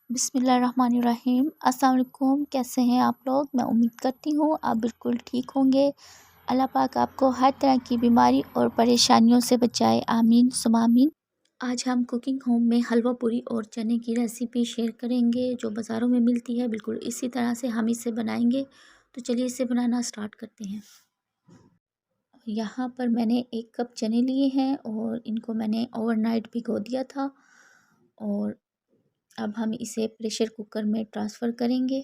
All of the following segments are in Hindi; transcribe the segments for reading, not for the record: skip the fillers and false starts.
बिस्मिल्लाहिर्रहमानिर्रहीम। अस्सलाम वालेकुम। कैसे हैं आप लोग? मैं उम्मीद करती हूँ आप बिल्कुल ठीक होंगे। अल्लाह पाक आपको हर तरह की बीमारी और परेशानियों से बचाए, आमीन सुम आमीन। आज हम कुकिंग होम में हलवा पूरी और चने की रेसिपी शेयर करेंगे जो बाज़ारों में मिलती है। बिल्कुल इसी तरह से हम इसे बनाएंगे। तो चलिए इसे बनाना स्टार्ट करते हैं। यहाँ पर मैंने 1 कप चने लिए हैं और इनको मैंने ओवरनाइट भिगो दिया था। और अब हम इसे प्रेशर कुकर में ट्रांसफ़र करेंगे।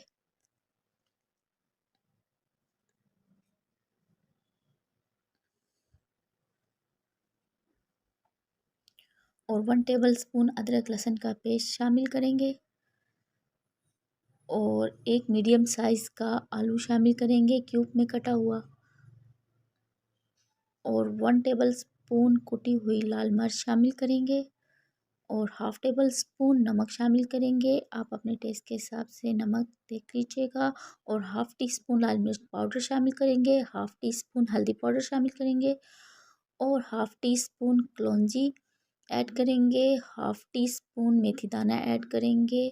और 1 टेबलस्पून अदरक लहसुन का पेस्ट शामिल करेंगे और 1 मीडियम साइज़ का आलू शामिल करेंगे क्यूब में कटा हुआ। और 1 टेबलस्पून कुटी हुई लाल मिर्च शामिल करेंगे और हाफ़ टेबल स्पून नमक शामिल करेंगे। आप अपने टेस्ट के हिसाब से नमक देख लीजिएगा। और हाफ़ टी स्पून लाल मिर्च पाउडर शामिल करेंगे, हाफ़ टी स्पून हल्दी पाउडर शामिल करेंगे और हाफ़ टी स्पून कलौंजी ऐड करेंगे, हाफ़ टी स्पून मेथी दाना ऐड करेंगे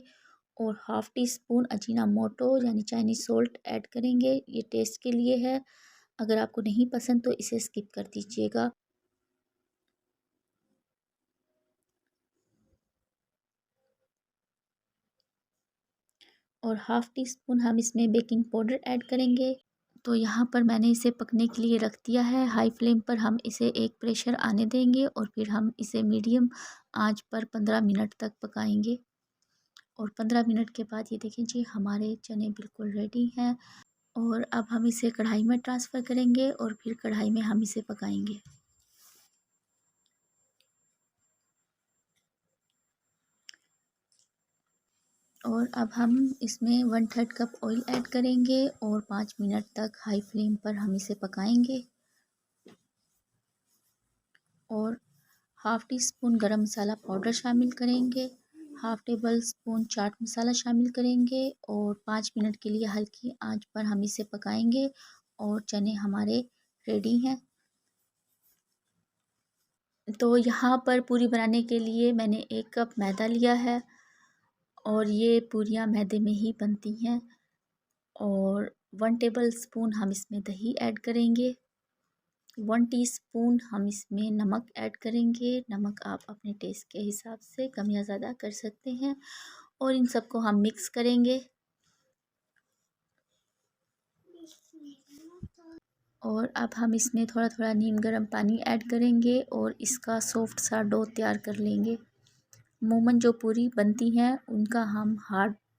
और हाफ़ टी स्पून अजीनामोटो यानी चाइनीज़ सॉल्ट ऐड करेंगे। ये टेस्ट के लिए है, अगर आपको नहीं पसंद तो इसे स्किप कर दीजिएगा। और हाफ़ टी स्पून हम इसमें बेकिंग पाउडर ऐड करेंगे। तो यहाँ पर मैंने इसे पकने के लिए रख दिया है। हाई फ्लेम पर हम इसे एक प्रेशर आने देंगे और फिर हम इसे मीडियम आंच पर 15 मिनट तक पकाएंगे। और 15 मिनट के बाद ये देखें जी हमारे चने बिल्कुल रेडी हैं। और अब हम इसे कढ़ाई में ट्रांसफ़र करेंगे और फिर कढ़ाई में हम इसे पकाएंगे। और अब हम इसमें 1/3 कप ऑयल ऐड करेंगे और 5 मिनट तक हाई फ्लेम पर हम इसे पकाएंगे। और हाफ़ टी स्पून गरम मसाला पाउडर शामिल करेंगे, half table spoon chaat masala शामिल करेंगे और 5 मिनट के लिए हल्की आंच पर हम इसे पकाएंगे। और चने हमारे रेडी हैं। तो यहाँ पर पूरी बनाने के लिए मैंने 1 कप मैदा लिया है और ये पूरियाँ मैदे में ही बनती हैं। और 1 टेबल स्पून हम इसमें दही ऐड करेंगे, 1 टीस्पून हम इसमें नमक ऐड करेंगे। नमक आप अपने टेस्ट के हिसाब से कम या ज़्यादा कर सकते हैं। और इन सबको हम मिक्स करेंगे। और अब हम इसमें थोड़ा थोड़ा नीम गर्म पानी ऐड करेंगे और इसका सॉफ्ट सा डो तैयार कर लेंगे। अमूमन जो पूरी बनती हैं उनका हम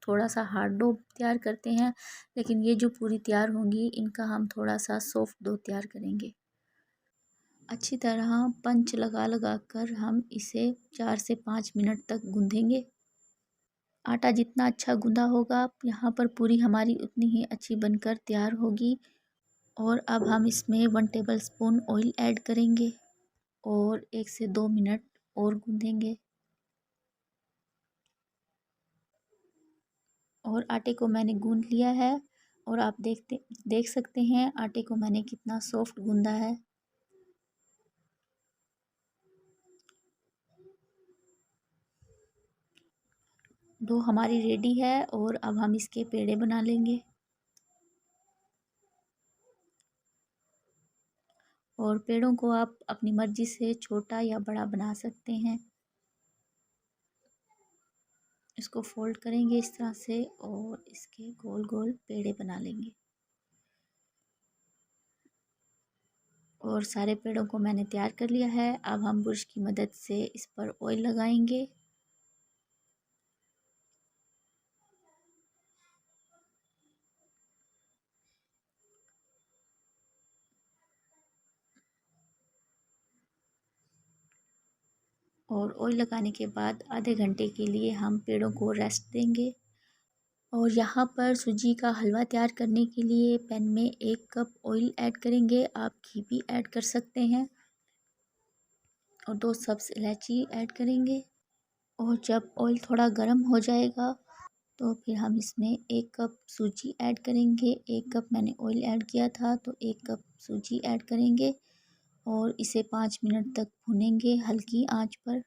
थोड़ा सा हार्ड डो तैयार करते हैं, लेकिन ये जो पूरी तैयार होंगी इनका हम थोड़ा सा सॉफ्ट डो तैयार करेंगे। अच्छी तरह पंच लगा लगा कर हम इसे 4 से 5 मिनट तक गूँधेंगे। आटा जितना अच्छा गूँधा होगा यहाँ पर पूरी हमारी उतनी ही अच्छी बनकर तैयार होगी। और अब हम इसमें 1 टेबलस्पून ऑयल ऐड करेंगे और 1 से 2 मिनट और गूँधेंगे। और आटे को मैंने गूँध लिया है और आप देख सकते हैं आटे को मैंने कितना सॉफ्ट गूँधा है। डो हमारी रेडी है और अब हम इसके पेड़े बना लेंगे। और पेड़ों को आप अपनी मर्ज़ी से छोटा या बड़ा बना सकते हैं। इसको फोल्ड करेंगे इस तरह से और इसके गोल गोल पेड़े बना लेंगे। और सारे पेड़ों को मैंने तैयार कर लिया है। अब हम ब्रश की मदद से इस पर ऑयल लगाएंगे। और ऑयल लगाने के बाद आधे घंटे के लिए हम पेड़ों को रेस्ट देंगे। और यहाँ पर सूजी का हलवा तैयार करने के लिए पैन में 1 कप ऑयल ऐड करेंगे। आप घी भी ऐड कर सकते हैं। और 2 सब्ज़ इलायची ऐड करेंगे। और जब ऑयल थोड़ा गर्म हो जाएगा तो फिर हम इसमें 1 कप सूजी ऐड करेंगे। 1 कप मैंने ऑयल ऐड किया था तो 1 कप सूजी ऐड करेंगे और इसे 5 मिनट तक भूनेंगे हल्की आंच पर।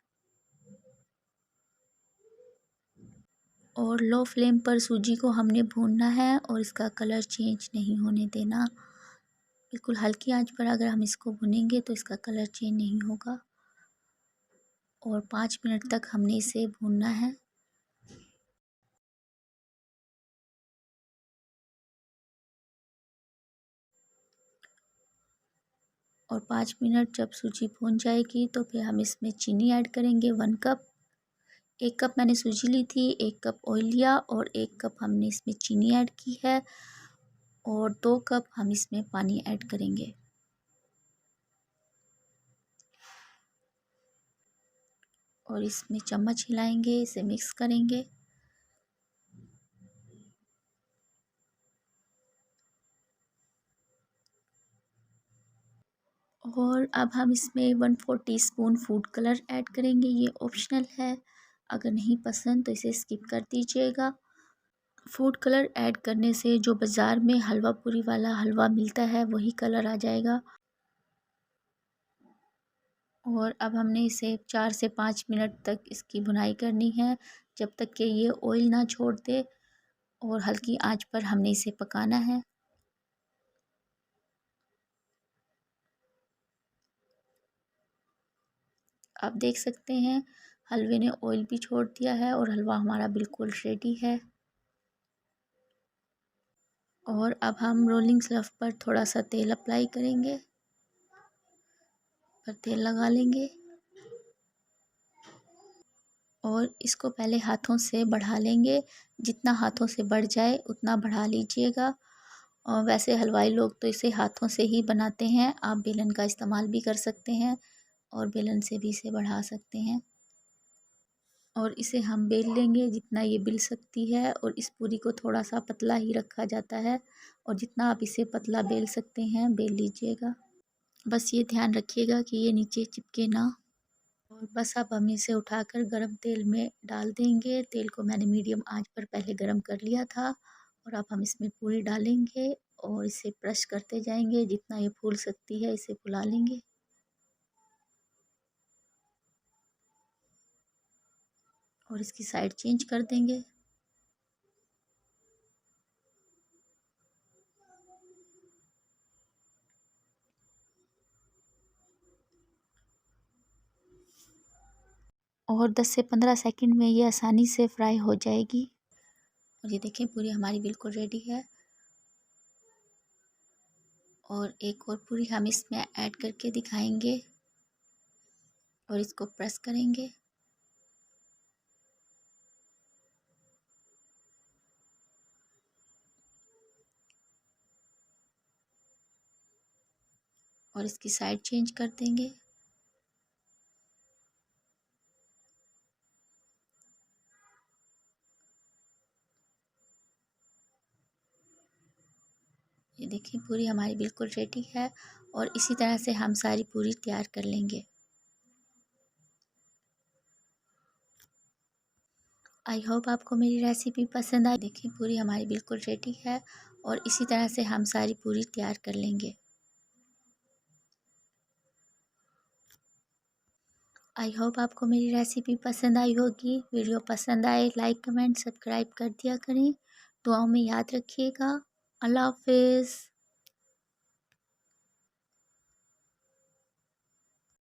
और लो फ्लेम पर सूजी को हमने भूनना है और इसका कलर चेंज नहीं होने देना। बिल्कुल हल्की आंच पर अगर हम इसको भुनेंगे तो इसका कलर चेंज नहीं होगा। और 5 मिनट तक हमने इसे भूनना है। और 5 मिनट जब सूजी भून जाएगी तो फिर हम इसमें चीनी ऐड करेंगे 1 कप। 1 कप मैंने सूजी ली थी, 1 कप ऑयल लिया और 1 कप हमने इसमें चीनी ऐड की है और 2 कप हम इसमें पानी ऐड करेंगे। और इसमें चम्मच हिलाएंगे, इसे मिक्स करेंगे। और अब हम इसमें 1/4 टीस्पून फूड कलर ऐड करेंगे। ये ऑप्शनल है, अगर नहीं पसंद तो इसे स्किप कर दीजिएगा। फूड कलर ऐड करने से जो बाज़ार में हलवा पूरी वाला हलवा मिलता है वही कलर आ जाएगा। और अब हमने इसे 4 से 5 मिनट तक इसकी भुनाई करनी है, जब तक कि ये ऑयल ना छोड़ दे। और हल्की आंच पर हमने इसे पकाना है। आप देख सकते हैं हलवे ने ऑयल भी छोड़ दिया है और हलवा हमारा बिल्कुल रेडी है। और अब हम रोलिंग स्लफ पर थोड़ा सा तेल अप्लाई करेंगे, पर तेल लगा लेंगे और इसको पहले हाथों से बढ़ा लेंगे। जितना हाथों से बढ़ जाए उतना बढ़ा लीजिएगा। और वैसे हलवाई लोग तो इसे हाथों से ही बनाते हैं, आप बेलन का इस्तेमाल भी कर सकते हैं और बेलन से भी इसे बढ़ा सकते हैं। और इसे हम बेल लेंगे जितना ये बिल सकती है। और इस पूरी को थोड़ा सा पतला ही रखा जाता है और जितना आप इसे पतला बेल सकते हैं बेल लीजिएगा। बस ये ध्यान रखिएगा कि ये नीचे चिपके ना। और बस अब हम इसे उठाकर गरम तेल में डाल देंगे। तेल को मैंने मीडियम आंच पर पहले गरम कर लिया था। और अब हम इसमें पूरी डालेंगे और इसे प्रेस करते जाएंगे, जितना ये फूल सकती है इसे फुला लेंगे। और इसकी साइड चेंज कर देंगे। और 10 से 15 सेकंड में ये आसानी से फ्राई हो जाएगी। और ये देखें पूरी हमारी बिल्कुल रेडी है। और एक और पूरी हम इसमें ऐड करके दिखाएंगे और इसको प्रेस करेंगे। और इसकी साइड चेंज कर देंगे। ये देखिए पूरी हमारी बिल्कुल रेडी है। और इसी तरह से हम सारी पूरी तैयार कर लेंगे। आई होप आपको मेरी रेसिपी पसंद आई। देखिए पूरी हमारी बिल्कुल रेडी है और इसी तरह से हम सारी पूरी तैयार कर लेंगे। आई होप आपको मेरी रेसिपी पसंद आई होगी। वीडियो पसंद आए लाइक कमेंट सब्सक्राइब कर दिया करें। दुआओं में याद रखिएगा। अल्लाह हाफिज़।